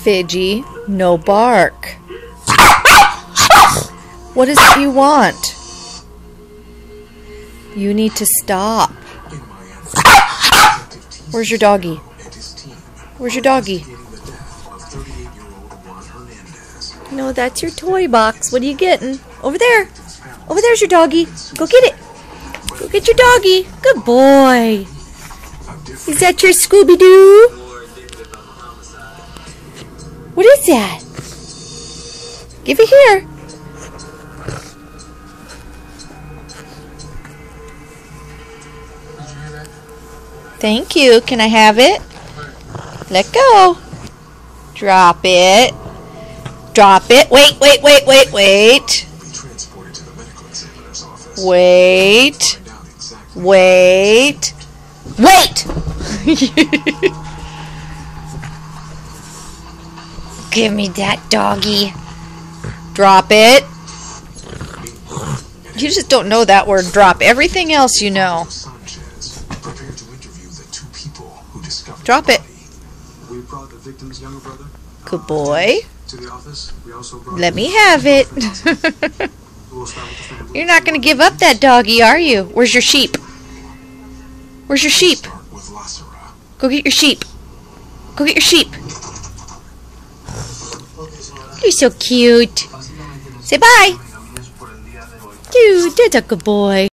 Fidgy, no bark. What is it you want? You need to stop. Where's your doggy? Where's your doggy? No, that's your toy box. What are you getting? Over there. Over there's your doggy. Go get it. Go get your doggy. Good boy. Is that your Scooby-Doo? What is that? Give it here. Thank you. Can I have it? Let go. Drop it. Drop it. Wait, wait, wait, wait, wait. Wait. Wait. Wait! Give me that doggy. Drop it. You just don't know that word, drop. Everything else you know. Drop it. Good boy. Let me have it. You're not going to give up that doggy, are you? Where's your sheep? Where's your sheep? Go get your sheep. Go get your sheep. You're so cute. Say bye. Dude, that's a good boy.